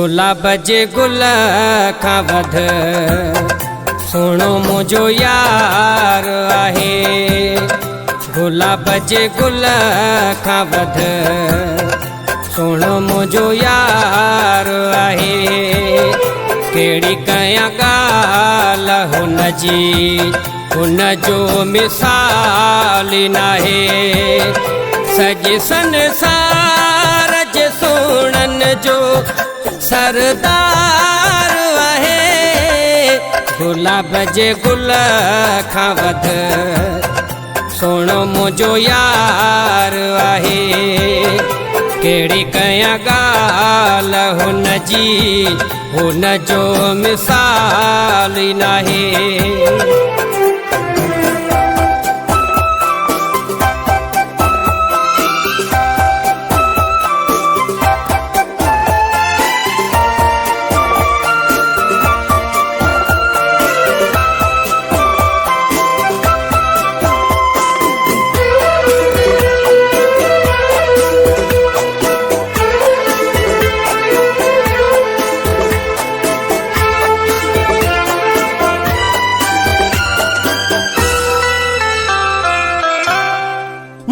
गुलाब जे गुल खां वध सोणो मुंहिंजो यार आहे। गुलाब जे गुल खां वध सोणो मुंहिंजो यार आहे। कहिड़ी कयां ॻाल्हि हुन जी हुन जो मिसाल नाहे। सॼे संसार जे सोणन जो सरदार आहे। गुलाब जे गुल खां वध सोणो मुंहिंजो यार आहे। कहिड़ी कयां ॻाल्हि हुन जी हुन जो मिसाल नाहे।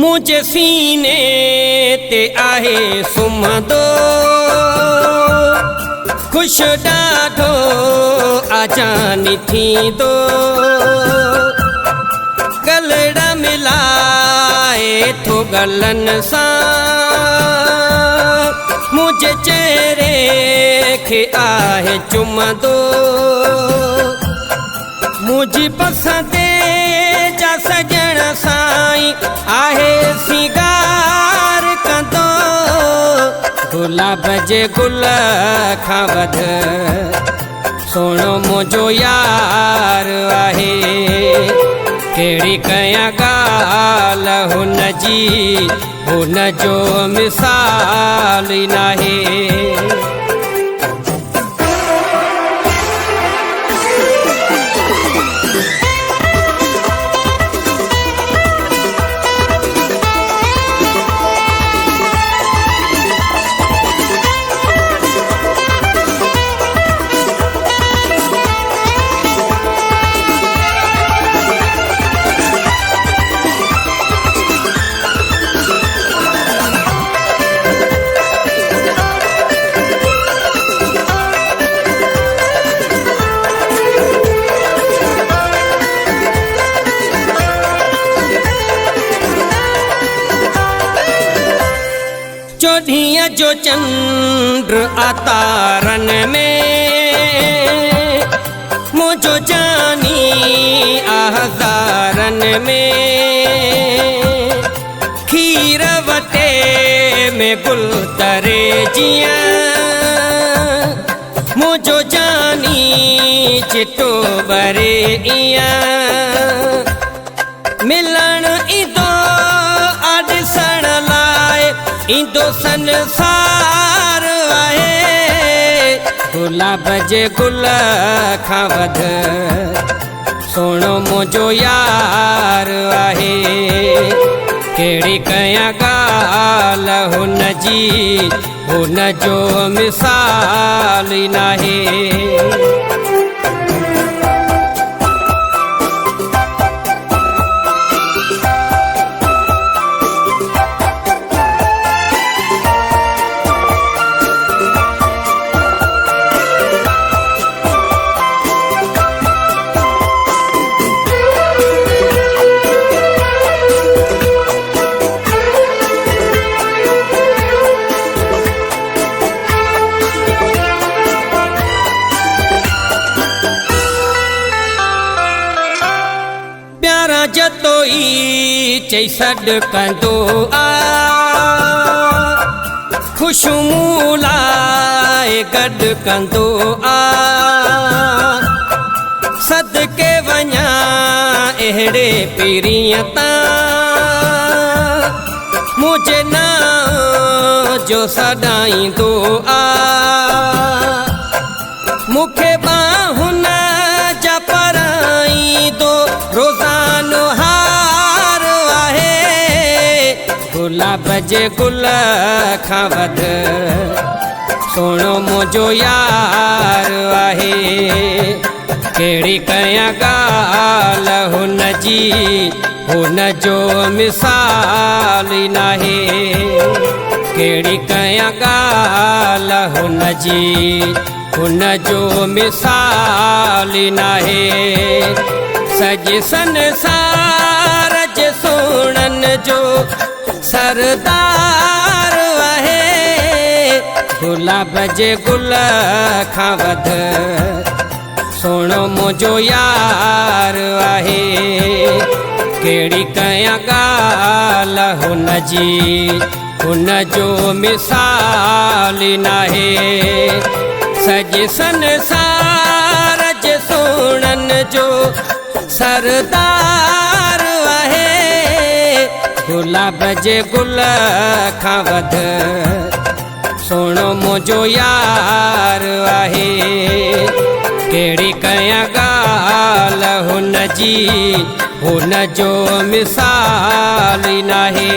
मुझे सीने ते आहे सुम्हंदो खुश ॾाढो आजानी थींदो। गलड़ा मिलाए थो गलन सां मुझे चेहरे खे आहे चुमंदो। मुझी पसंदे जा सजण साईं आहे सिंगार कंदो। गुलाब जे गुल खां वध सोणो मुंहिंजो यार आहे। कहिड़ी कयां ॻाल्हि हुन जी हुन जो मिसाल नाहे। चौधीअ जो चंद्र आतारन में मुझो जानी आहज़ारन में। खीर वटे में गुल तरे जियां मुझो जानी चिटो बरे इयां। मिलण ईंदो ॾिसण लाइ ईंदो संसार आहे। गुलाब जे गुल खां वध सोणो मुंहिंजो यार आहे। कहिड़ी कयां ॻाल्हि हुन जी हुन जो मिसाल नाहे। जतोई चई सॾु कंदो आ खुशबू लाइ गॾु कंदो आ। सदके वञा अहिड़े पीरीअ तां मुंहिंजे नाम जो सॾाईंदो आ। मूंखे बाहुन जा पराईंदो रोज़ानो हार आहे। गुलाब जे गुल खां वध सोणो मुझो यार आहे। कहिड़ी कयां ॻाल्हि हुन जी, हुन जो मिसाल ई नाहे। कहिड़ी कयां ॻाल्हि हुन जी, हुन जो मिसाल ई नाहे। सॼे संसार जे सोणनि जो सरदार आहे। गुलाब जे गुल खां वध सोणो मुझो यार आहे। कहिड़ी कयां ॻाल्हि हुन जी, हुन जो मिसाल ई नाहे। सॼे संसार जे सोणनि जो सरदार आहे। गुलाब जे गुल खां वध सोणो मुझो यार आहे। कहिड़ी कयां ॻाल्हि हुन जी, हुन जो मिसाल ई नाहे।